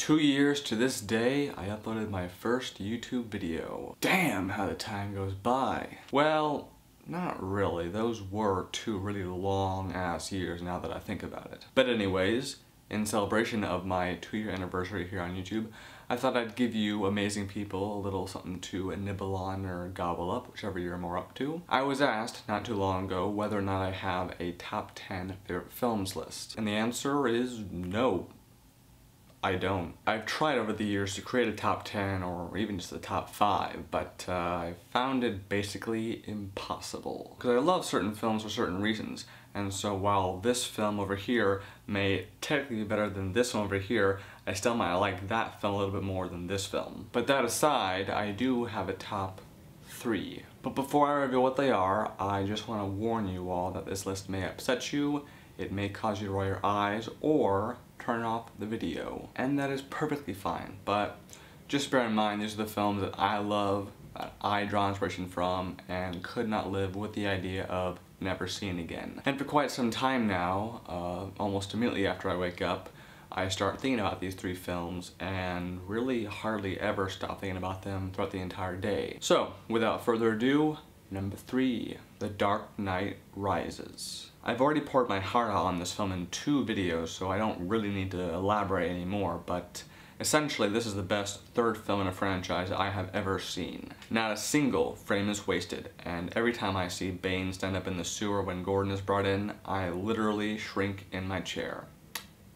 2 years to this day, I uploaded my first YouTube video. Damn how the time goes by. Well, not really. Those were 2 really long-ass years now that I think about it. But anyways, in celebration of my 2-year anniversary here on YouTube, I thought I'd give you amazing people a little something to nibble on or gobble up, whichever you're more up to. I was asked not too long ago whether or not I have a top 10 favorite films list. And the answer is no. I don't. I've tried over the years to create a top 10 or even just a top 5, but I found it basically impossible. Because I love certain films for certain reasons, and so while this film over here may technically be better than this one over here, I still might like that film a little bit more than this film. But that aside, I do have a top 3. But before I reveal what they are, I just want to warn you all that this list may upset you, it may cause you to roll your eyes, or turn off the video. And that is perfectly fine, but just bear in mind these are the films that I love, that I draw inspiration from, and could not live with the idea of never seeing again. And for quite some time now, almost immediately after I wake up, I start thinking about these 3 films and really hardly ever stop thinking about them throughout the entire day. So, without further ado, number 3, The Dark Knight Rises. I've already poured my heart out on this film in 2 videos, so I don't really need to elaborate anymore, but essentially this is the best 3rd film in a franchise I have ever seen. Not a single frame is wasted, and every time I see Bane stand up in the sewer when Gordon is brought in, I literally shrink in my chair.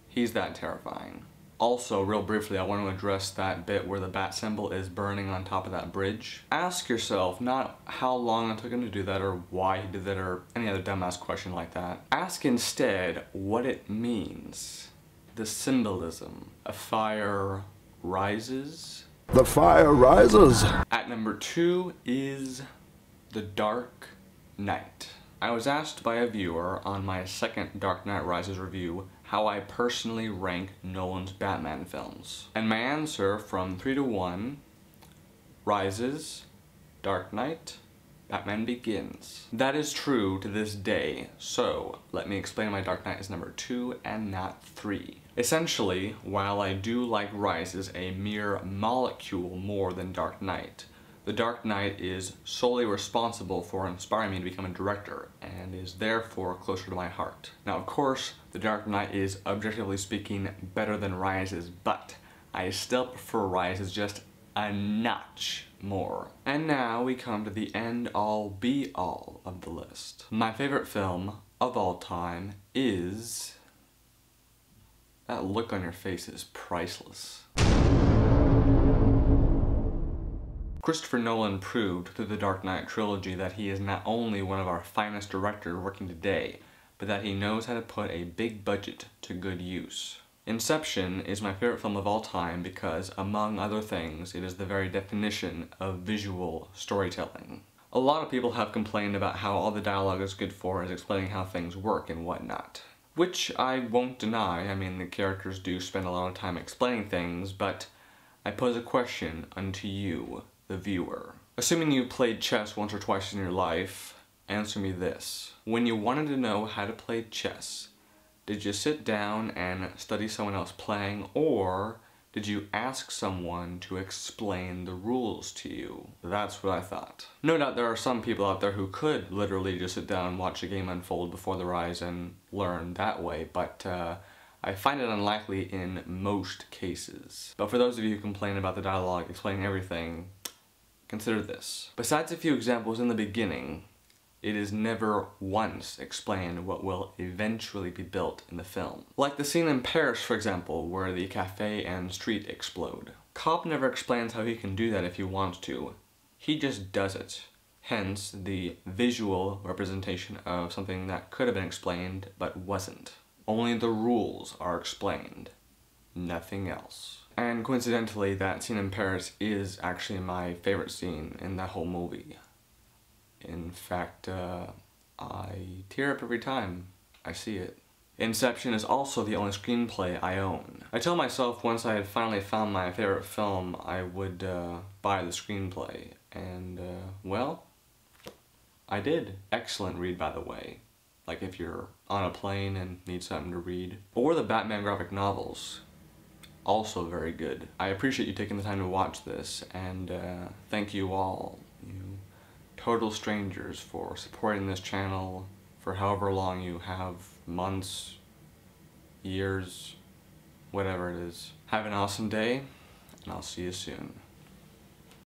He's that terrifying. Also, real briefly, I want to address that bit where the bat symbol is burning on top of that bridge. Ask yourself not how long it took him to do that or why he did that or any other dumbass question like that. Ask instead what it means. The symbolism. A fire rises. The fire rises. At number 2 is The Dark Knight. I was asked by a viewer on my second Dark Knight Rises review how I personally rank Nolan's Batman films. And my answer from 3 to 1, Rises, Dark Knight, Batman Begins. That is true to this day, so let me explain why Dark Knight is number 2 and not 3. Essentially, while I do like Rises a mere molecule more than Dark Knight, The Dark Knight is solely responsible for inspiring me to become a director, and is therefore closer to my heart. Now of course, The Dark Knight is, objectively speaking, better than Rises, but I still prefer Rises just a notch more. And now we come to the end-all be-all of the list. My favorite film of all time is... That look on your face is priceless. Christopher Nolan proved through the Dark Knight trilogy that he is not only one of our finest directors working today, but that he knows how to put a big budget to good use. Inception is my favorite film of all time because, among other things, it is the very definition of visual storytelling. A lot of people have complained about how all the dialogue is good for is explaining how things work and whatnot. Which I won't deny. I mean, the characters do spend a lot of time explaining things, but I pose a question unto you, the viewer. Assuming you played chess once or twice in your life, answer me this. When you wanted to know how to play chess, did you sit down and study someone else playing, or did you ask someone to explain the rules to you? That's what I thought. No doubt there are some people out there who could literally just sit down and watch a game unfold before their eyes and learn that way, but I find it unlikely in most cases. But for those of you who complain about the dialogue explaining everything, consider this. Besides a few examples in the beginning, it is never once explained what will eventually be built in the film. Like the scene in Paris, for example, where the cafe and street explode. Cobb never explains how he can do that if he wants to. He just does it. Hence, the visual representation of something that could have been explained but wasn't. Only the rules are explained. Nothing else. And coincidentally, that scene in Paris is actually my favorite scene in that whole movie. In fact, I tear up every time I see it. Inception is also the only screenplay I own. I told myself once I had finally found my favorite film, I would buy the screenplay. And, well, I did. Excellent read, by the way. Like if you're on a plane and need something to read. Or the Batman graphic novels. also very good. I appreciate you taking the time to watch this, and thank you all, you total strangers, for supporting this channel for however long you have, months, years, whatever it is. Have an awesome day, and I'll see you soon.